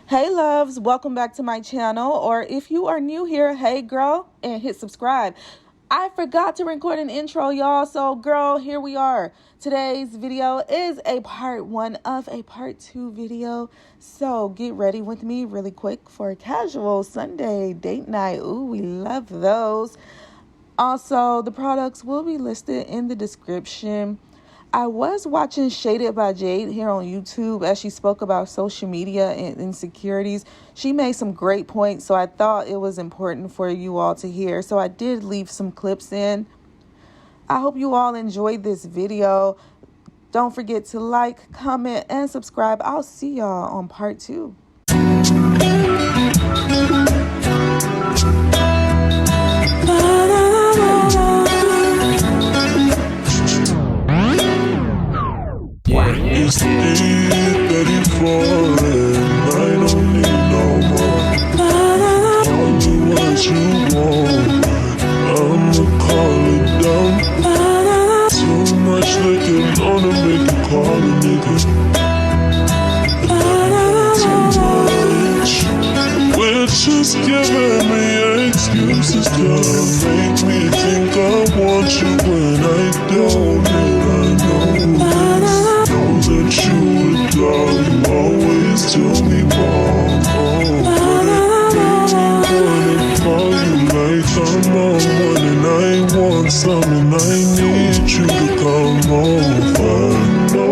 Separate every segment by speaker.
Speaker 1: Hey loves, welcome back to my channel, or if you are new here, hey girl, and hit subscribe. I forgot to record an intro, y'all, so girl, here we are. Today's video is a part 1 of a part 2 video, so get ready with me really quick for a casual Sunday date night. Ooh, we love those. Also, the products will be listed in the description. I was watching Shaded by Jade here on YouTube as she spoke about social media and insecurities. She made some great points, so I thought it was important for you all to hear. So I did leave some clips in. I hope you all enjoyed this video. Don't forget to like, comment, and subscribe. I'll see y'all on part 2.
Speaker 2: It's deep that you're falling. I don't need no more. Tell me what you want. I'ma call it down. Too much liquor gonna make you call a nigga. Too much. We're just giving me excuses to make me think I want you when I don't. And I know that you would die, you always do me wrong. But I really wanna call you like I'm on one, and I want some, and I need you to come over. No.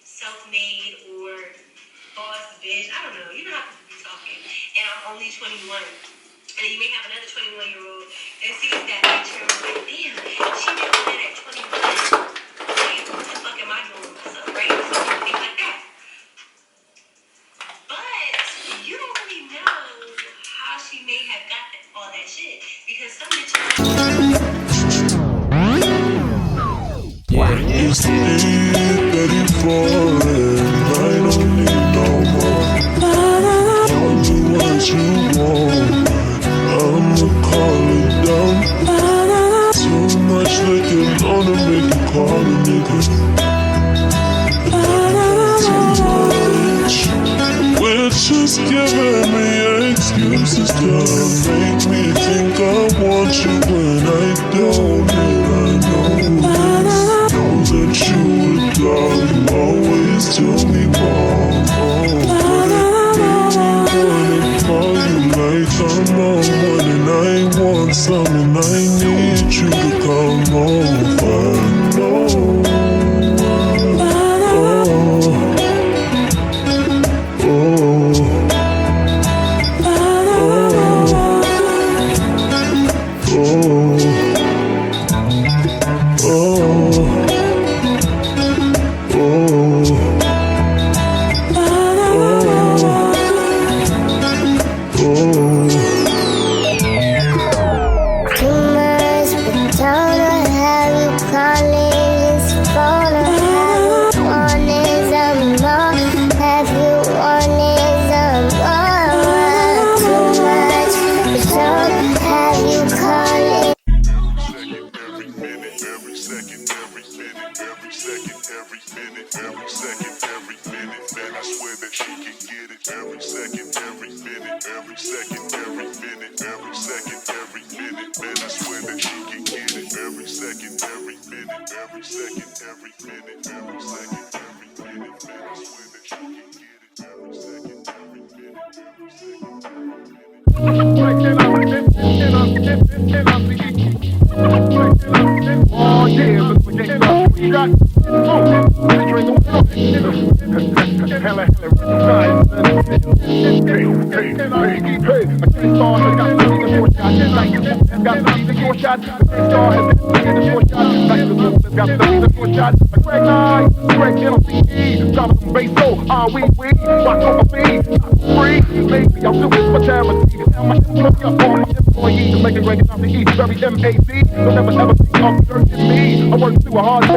Speaker 3: Self-made or boss bitch. I don't know. You know how people be talking. talking, and I'm only 21. And then you may have another 21-year-old that sees that picture and was like, damn, she did all that at 21. Like, what the fuck am I doing with myself, right? So things like that. But you don't really know how she may have got all that shit because some bitches.
Speaker 2: It's the deep that you falling. I don't need no more. Tell me what you want. I'ma call it down. Too much liquor gonna make you call a nigga. Too much. We're just giving me excuses to make me think I want you when I don't. And I know that you would die, you always do me wrong. But I wanna call you like I'm on one, and I want some, and I need you to come over. No.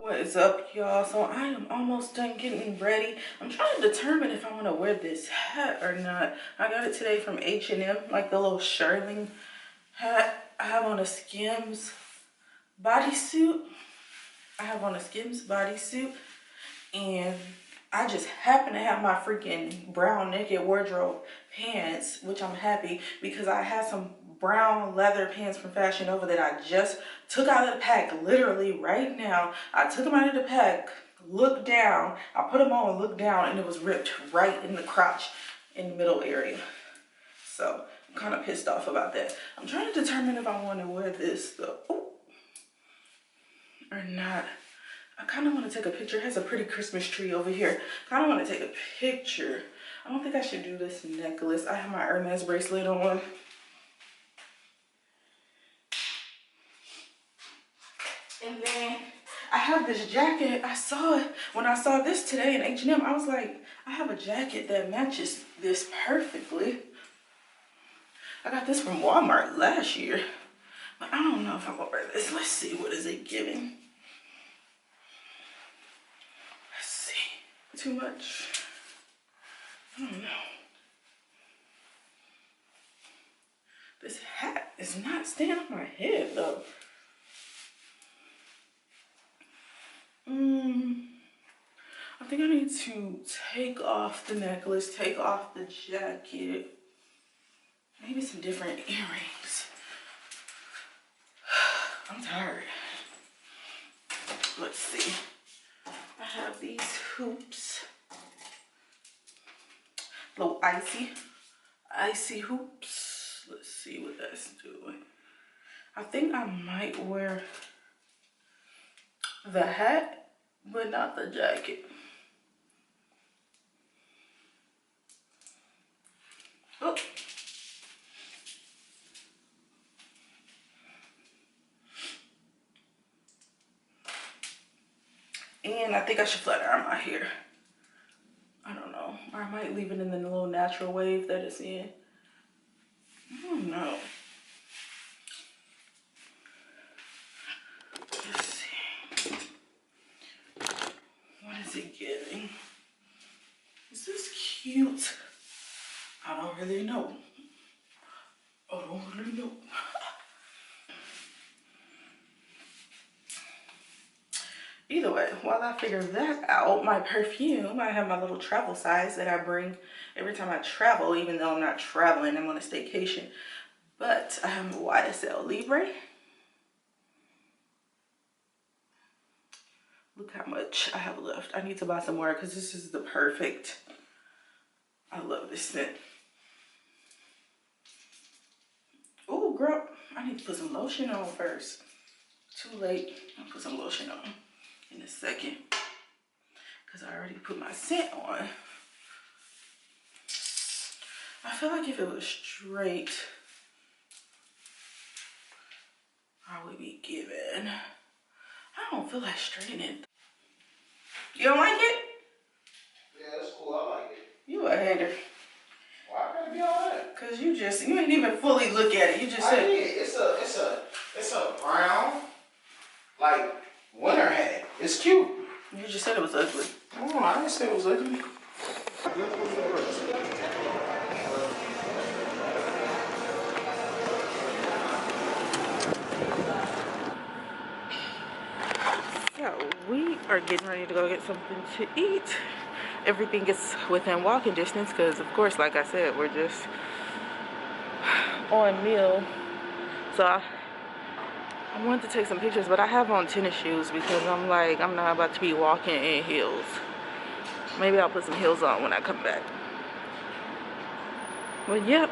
Speaker 1: What is up, y'all? So I am almost done getting ready. I'm trying to determine if I want to wear this hat or not. I got it today from H&M, like the little shirling hat. I have on a Skims bodysuit. And I just happen to have my freaking brown naked wardrobe pants, which I'm happy because I had some brown leather pants from Fashion Nova that I just took out of the pack literally right now. I took them out of the pack, looked down, I put them on, looked down, and it was ripped right in the crotch in the middle area. So I'm kind of pissed off about that. I'm trying to determine if I want to wear this though or not. I kind of want to take a picture. It has a pretty Christmas tree over here. Kind of want to take a picture. I don't think I should do this necklace. I have my Hermes bracelet on. And then I have this jacket. I saw it when I saw this today in H&M. I was like, I have a jacket that matches this perfectly. I got this from Walmart last year. But I don't know if I'm going to wear this. Let's see. What is it giving? Let's see. Too much. I don't know. This hat is not staying on my head though. I think I need to take off the necklace, take off the jacket, maybe some different earrings. I'm tired. Let's see. I have these hoops. Little icy hoops. Let's see what that's doing. I think I might wear the hat, but not the jacket. Oh. And I think I should flat iron my hair. I don't know. Or I might leave it in the little natural wave that it's in. I don't know. Let's see. What is it giving? Is this cute? I don't really know. I don't really know. Either way, while I figure that out, my perfume, I have my little travel size that I bring every time I travel, even though I'm not traveling, I'm on a staycation. But I have a YSL Libre. Look how much I have left. I need to buy some more because this is the perfect. I love this scent. Oh, girl, I need to put some lotion on first. Too late. I'll put some lotion on in a second because I already put my scent on. I feel like if it was straight, I would be given. I don't feel like straightening. You don't like it?
Speaker 4: Yeah, that's cool. I like it.
Speaker 1: You a hater.
Speaker 4: Why gotta be all that?
Speaker 1: Cause you didn't even fully look at it. You just said
Speaker 4: it's a brown, like winter hat. It's cute.
Speaker 1: You just said it was ugly.
Speaker 4: Oh, I didn't say it was ugly.
Speaker 1: So we are getting ready to go get something to eat. Everything is within walking distance because, of course, like I said, we're just on meal. So I wanted to take some pictures, but I have on tennis shoes because I'm not about to be walking in heels. Maybe I'll put some heels on when I come back. But yep,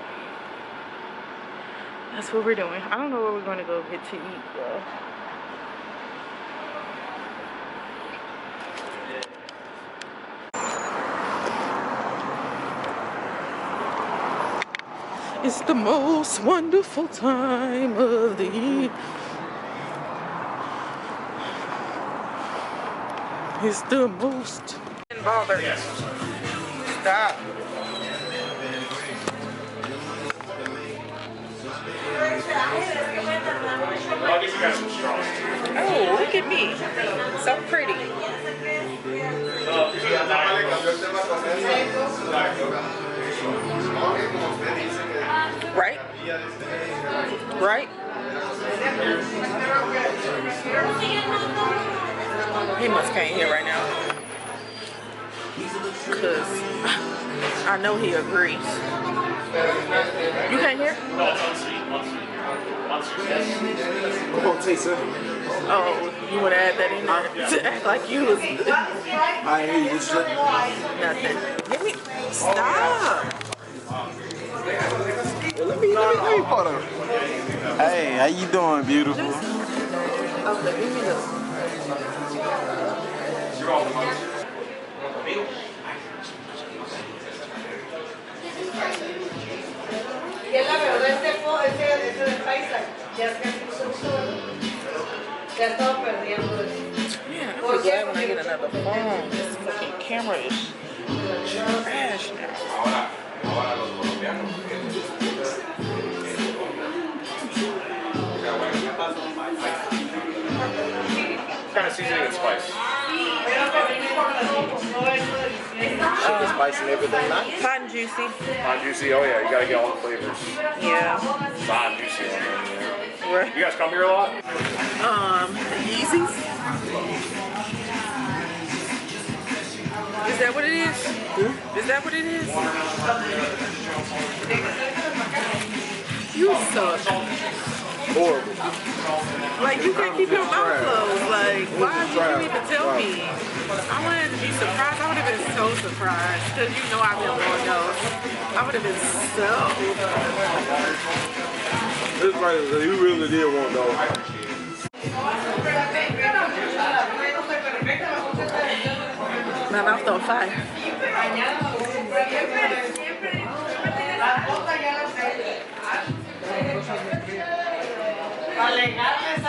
Speaker 1: that's what we're doing. I don't know where we're going to go get to eat though. It's the most wonderful time of the year. It's the most. Bother. Stop. Oh, look at me. So pretty. Right? Right? He must can't hear right now. Because I know he agrees. You can't hear?
Speaker 5: No, it's on screen.
Speaker 4: I'm gonna taste it.
Speaker 1: Oh, you want to add that in there? To act like you was
Speaker 4: I hear you. What's that?
Speaker 1: nothing. Give me. Stop.
Speaker 4: Let me photo. Hey, how you doing, beautiful?
Speaker 1: Okay, give me this.
Speaker 6: Y es la verdad, ese de paisa, ya es que ya estaba perdiendo eso.
Speaker 1: Yeah, I'm glad when I get another phone. This fucking camera is trash now.
Speaker 5: What kind of seasoning and spice?
Speaker 4: Spice and everything, nice.
Speaker 1: Hot and juicy.
Speaker 5: Hot juicy, oh yeah, you gotta get all the flavors.
Speaker 1: Yeah.
Speaker 5: It's hot and juicy on there.
Speaker 1: Right.
Speaker 5: You guys come here a lot?
Speaker 1: Yeezys. Is that what it is? Is that what it is? You suck.
Speaker 4: Horrible.
Speaker 1: Like, you can't keep your mouth closed. Like, why did you even tell me? I wanted to be surprised. I would have been so surprised. Because you know I've been on those. I would have been so.
Speaker 4: This right, you really did want those.
Speaker 1: My mouth on fire.
Speaker 6: Alegarles